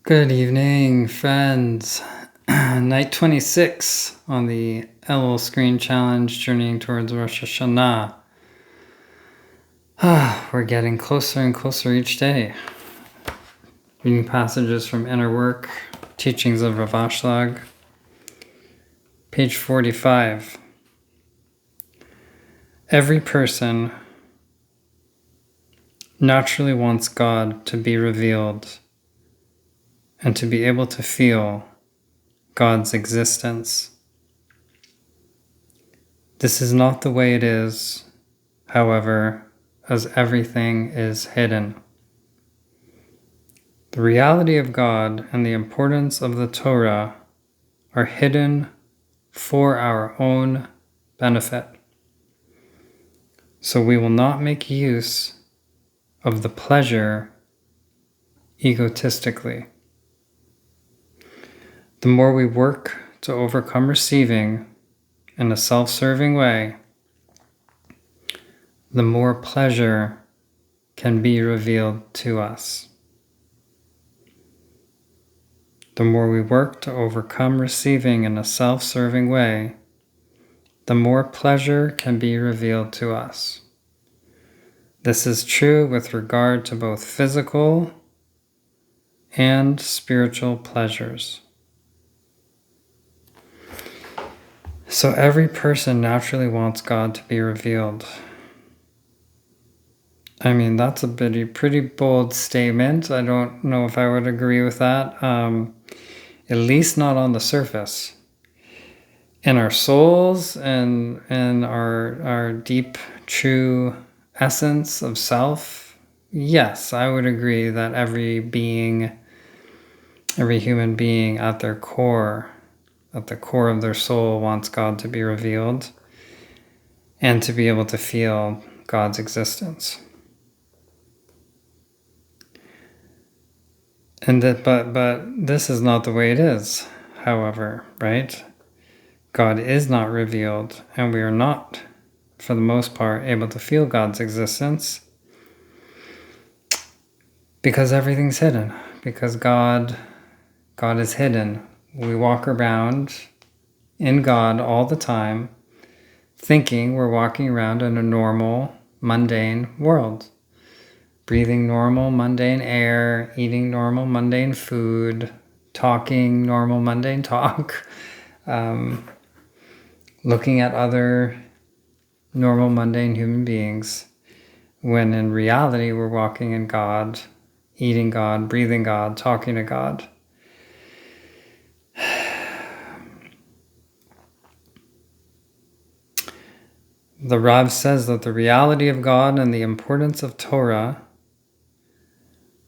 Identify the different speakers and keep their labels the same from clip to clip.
Speaker 1: Good evening, friends. Night 26 on the Elul Screen challenge, journeying towards Rosh Hashanah. We're getting closer and closer each day. Reading passages from Inner Work, Teachings of Rav Ashlag, page 45. Every person naturally wants God to be revealed and to be able to feel God's existence. This is not the way it is, however, as everything is hidden. The reality of God and the importance of the Torah are hidden for our own benefit. So we will not make use of the pleasure egotistically. The more we work to overcome receiving in a self-serving way, the more pleasure can be revealed to us. The more we work to overcome receiving in a self-serving way, the more pleasure can be revealed to us. This is true with regard to both physical and spiritual pleasures. So every person naturally wants God to be revealed. I mean, that's a pretty bold statement. I don't know if I would agree with that. At least not on the surface. In our souls and our deep, true essence of self, yes, I would agree that every human being at the core of their soul wants God to be revealed and to be able to feel God's existence. But this is not the way it is, however, right? God is not revealed, and we are not, for the most part, able to feel God's existence because everything's hidden, because God is hidden. We walk around in God all the time, thinking we're walking around in a normal, mundane world. Breathing normal, mundane air, eating normal, mundane food, talking normal, mundane talk, looking at other normal, mundane human beings, when in reality we're walking in God, eating God, breathing God, talking to God. The Rav says that the reality of God and the importance of Torah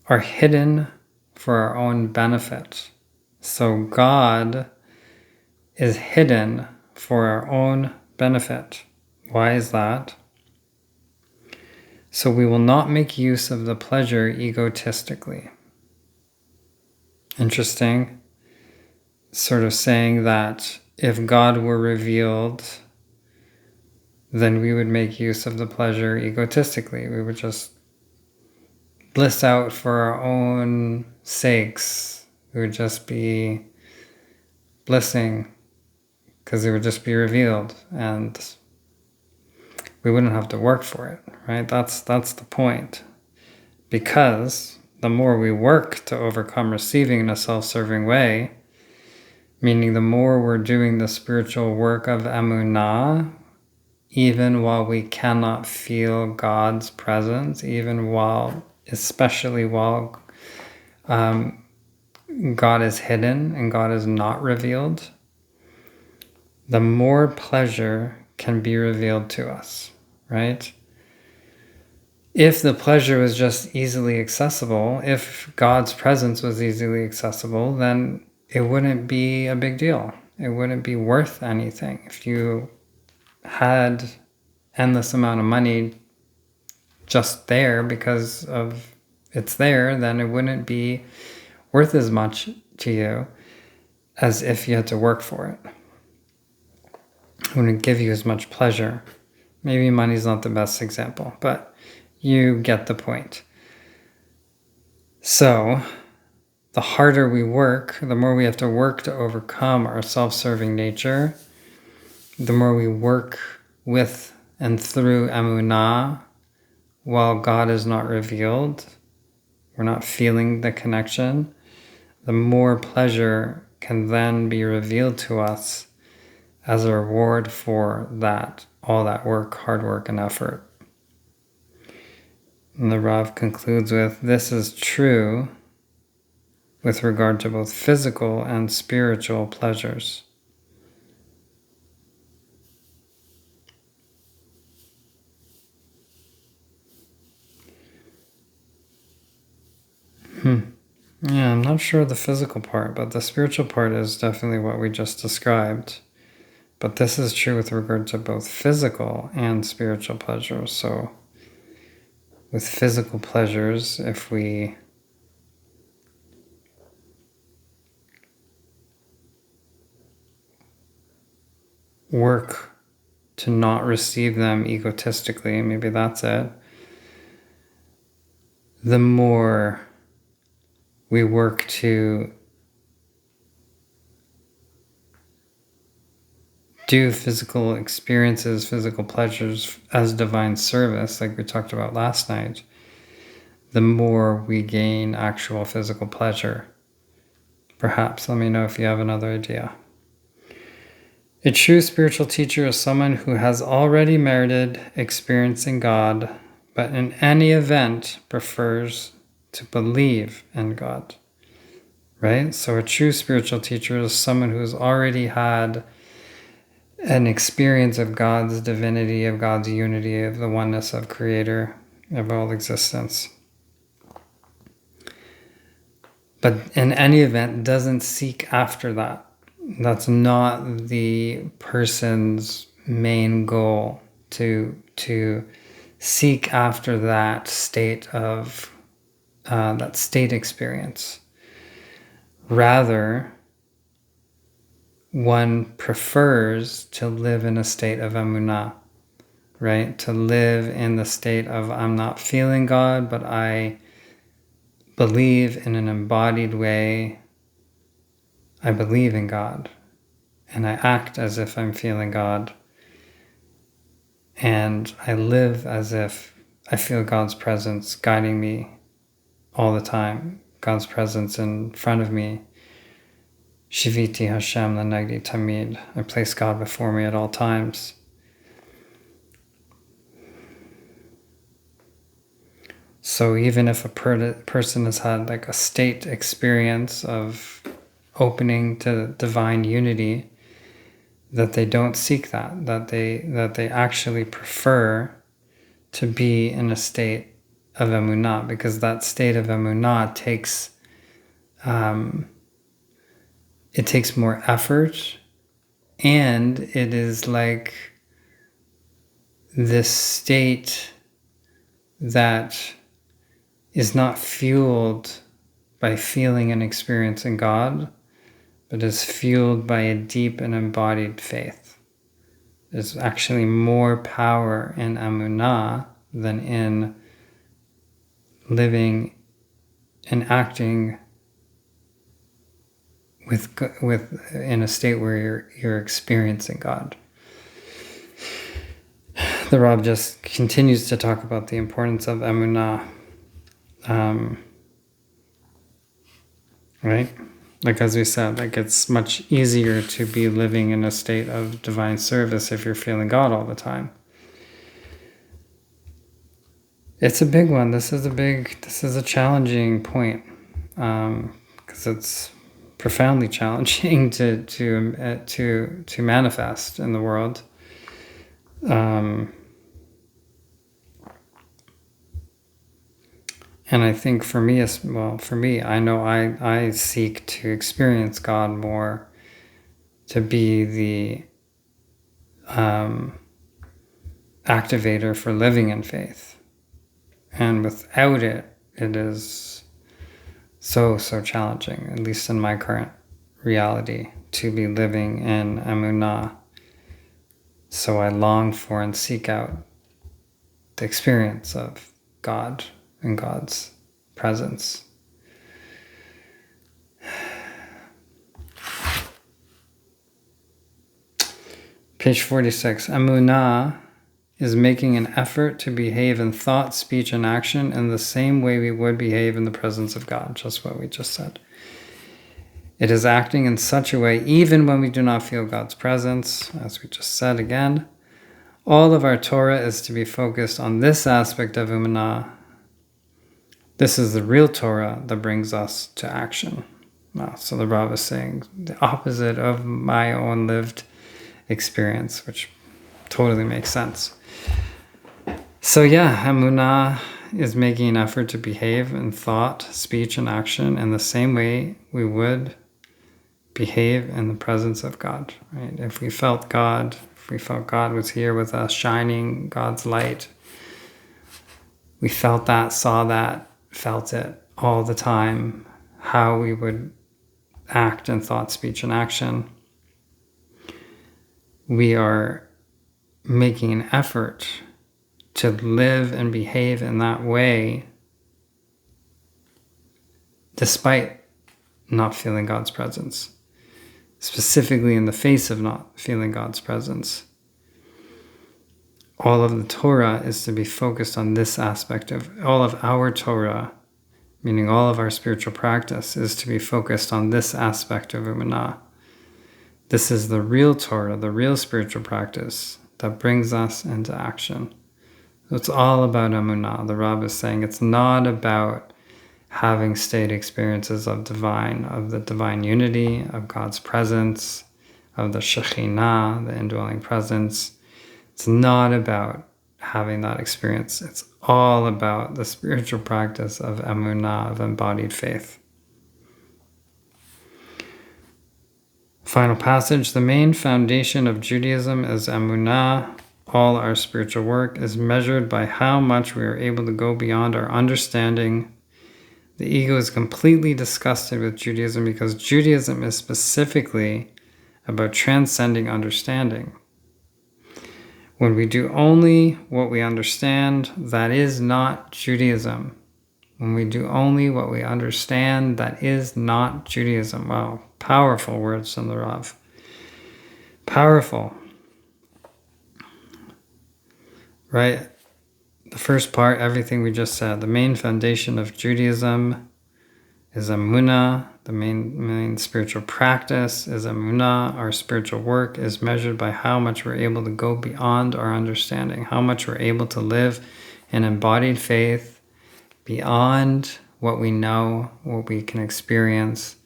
Speaker 1: are hidden for our own benefit. So God is hidden for our own benefit. Why is that? So we will not make use of the pleasure egotistically. Interesting. Sort of saying that if God were revealed, then we would make use of the pleasure egotistically. We would just bliss out for our own sakes. We would just be blissing because it would just be revealed and we wouldn't have to work for it, right? That's the point. Because the more we work to overcome receiving in a self-serving way, meaning the more we're doing the spiritual work of Emunah, even while we cannot feel God's presence, especially while God is hidden and God is not revealed, the more pleasure can be revealed to us, right? If the pleasure was just easily accessible, if God's presence was easily accessible, then it wouldn't be a big deal. It wouldn't be worth anything. If you had endless amount of money just there because of it's there, then it wouldn't be worth as much to you as if you had to work for it. It wouldn't give you as much pleasure. Maybe money's not the best example, but you get the point. So the harder we work, the more we have to work to overcome our self-serving nature, the more we work with and through Emunah while God is not revealed, we're not feeling the connection, the more pleasure can then be revealed to us as a reward for that, all that work, hard work and effort. And the Rav concludes with, this is true with regard to both physical and spiritual pleasures. Yeah, I'm not sure of the physical part, but the spiritual part is definitely what we just described. But this is true with regard to both physical and spiritual pleasures. So with physical pleasures, if we work to not receive them egotistically, maybe that's it, the more we work to do physical experiences, physical pleasures as divine service, like we talked about last night, the more we gain actual physical pleasure. Perhaps, let me know if you have another idea. A true spiritual teacher is someone who has already merited experiencing God, but in any event prefers to believe in God. Right? So a true spiritual teacher is someone who has already had an experience of God's divinity, of God's unity, of the oneness of Creator, of all existence. But in any event, doesn't seek after that. That's not the person's main goal, to seek after that state of that state experience. Rather, one prefers to live in a state of Emunah, right? To live in the state of, I'm not feeling God, but I believe in an embodied way. I believe in God, and I act as if I'm feeling God, and I live as if I feel God's presence guiding me all the time, God's presence in front of me. Shiviti Hashem Lanagdi Tamid. I place God before me at all times. So even if a person has had like a state experience of opening to divine unity, that they don't seek that they actually prefer to be in a state of Emunah, because that state of Emunah takes it takes more effort, and it is like this state that is not fueled by feeling and experiencing God, but is fueled by a deep and embodied faith. There's actually more power in Emunah than in living and acting with in a state where you're experiencing God. The Rab just continues to talk about the importance of Emunah, right? Like as we said, like it's much easier to be living in a state of divine service if you're feeling God all the time. It's a big one. This is a challenging point, because it's profoundly challenging to manifest in the world. And I think for me, I know I seek to experience God more, to be the activator for living in faith. And without it, it is so challenging, at least in my current reality, to be living in Emunah. So I long for and seek out the experience of God and God's presence. Page 46. Emunah is making an effort to behave in thought, speech, and action in the same way we would behave in the presence of God, just what we just said. It is acting in such a way even when we do not feel God's presence, as we just said again. All of our Torah is to be focused on this aspect of Emunah. This is the real Torah that brings us to action. Wow, so the Rav is saying the opposite of my own lived experience, which totally makes sense. So yeah, Emunah is making an effort to behave in thought, speech, and action in the same way we would behave in the presence of God. Right? If we felt God was here with us, shining God's light, we felt that, saw that, felt it all the time, how we would act in thought, speech, and action. We are making an effort to live and behave in that way despite not feeling God's presence, specifically in the face of not feeling God's presence. All of the Torah is to be focused on this aspect of all of our Torah, meaning all of our spiritual practice is to be focused on this aspect of Emunah. This is the real Torah, the real spiritual practice that brings us into action. So it's all about Emunah. The Rav is saying it's not about having state experiences of the divine unity, of God's presence, of the Shekhinah, the indwelling presence. It's not about having that experience. It's all about the spiritual practice of Emunah, of embodied faith. Final passage. The main foundation of Judaism is Emunah. All our spiritual work is measured by how much we are able to go beyond our understanding. The ego is completely disgusted with Judaism because Judaism is specifically about transcending understanding. When we do only what we understand, that is not Judaism. When we do only what we understand, that is not Judaism. Wow, powerful words from the Rav. Powerful. Right? The first part, everything we just said. The main foundation of Judaism is Emunah. The main spiritual practice is Emunah. Our spiritual work is measured by how much we're able to go beyond our understanding, how much we're able to live in embodied faith beyond what we know, what we can experience,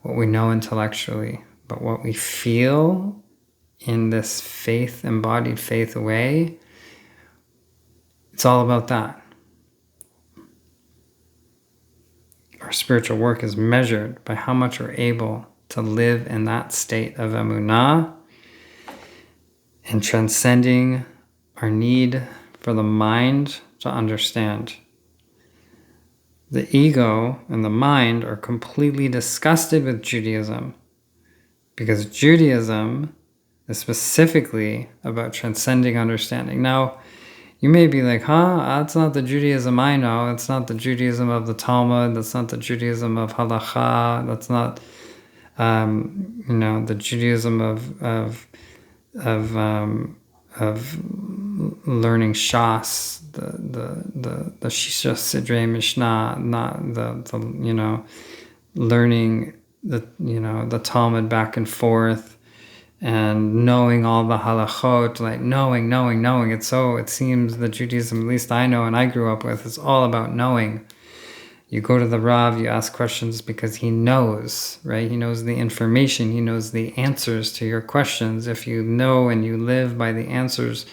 Speaker 1: what we know intellectually, but what we feel in this faith, embodied faith way. It's all about that. Our spiritual work is measured by how much we're able to live in that state of Emunah and transcending our need for the mind to understand. The ego and the mind are completely disgusted with Judaism because Judaism is specifically about transcending understanding. Now, you may be like, that's not the Judaism I know. It's not the Judaism of the Talmud. That's not the Judaism of Halakha. That's not, the Judaism of learning Shas, the Shisha Sidrei Mishnah, not the learning the Talmud back and forth. And knowing all the halachot, like knowing. It seems the Judaism, at least I know and I grew up with, is all about knowing. You go to the Rav, you ask questions because he knows, right? He knows the information. He knows the answers to your questions. If you know and you live by the answers,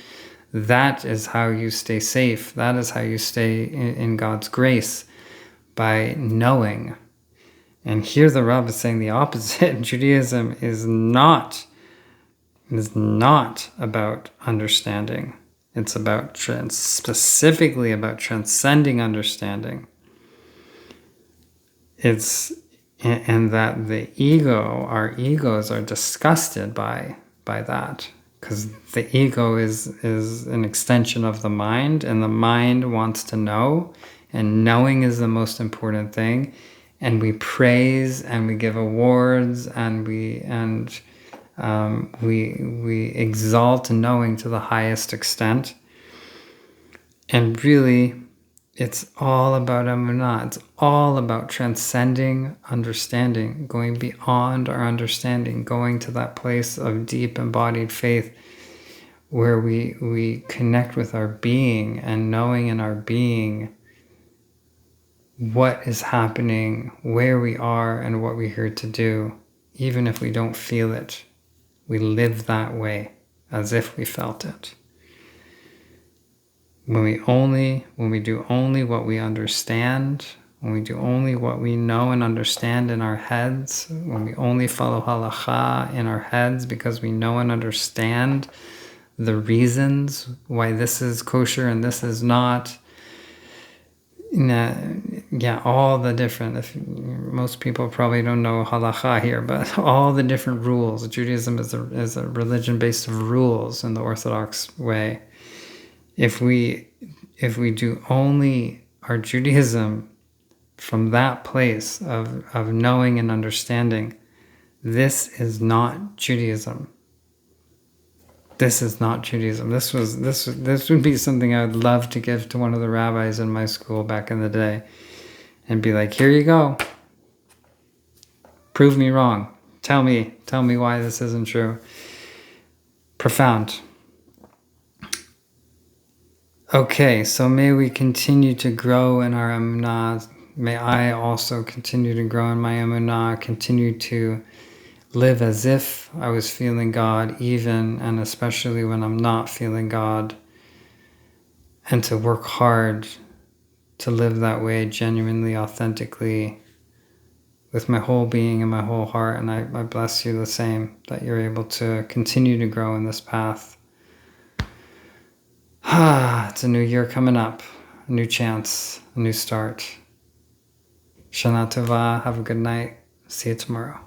Speaker 1: that is how you stay safe. That is how you stay in God's grace, by knowing. And here the Rav is saying the opposite. Judaism is not about understanding. It's about specifically about transcending understanding. And that the ego, our egos, are disgusted by that, because the ego is an extension of the mind, and the mind wants to know, and knowing is the most important thing. And we praise and we give awards and We exalt knowing to the highest extent. And really, it's all about Emunah. It's all about transcending understanding, going beyond our understanding, going to that place of deep embodied faith where we connect with our being and knowing in our being what is happening, where we are, and what we're here to do, even if we don't feel it. We live that way as if we felt it. When we do only what we understand, when we do only what we know and understand in our heads, when we only follow halakha in our heads because we know and understand the reasons why this is kosher and this is not, all the different, most people probably don't know halakha here, but all the different rules. Judaism is a religion based of rules in the Orthodox way. If we do only our Judaism from that place of knowing and understanding, this is not Judaism. This is not Judaism. This would be something I would love to give to one of the rabbis in my school back in the day and be like, here you go. Prove me wrong. Tell me why this isn't true. Profound. Okay, so may we continue to grow in our Emunah. May I also continue to grow in my Emunah, continue to live as if I was feeling God, even and especially when I'm not feeling God, and to work hard to live that way genuinely, authentically, with my whole being and my whole heart. And I bless you the same, that you're able to continue to grow in this path. It's a new year coming up, a new chance, a new start. Shana Tova, have a good night. See you tomorrow.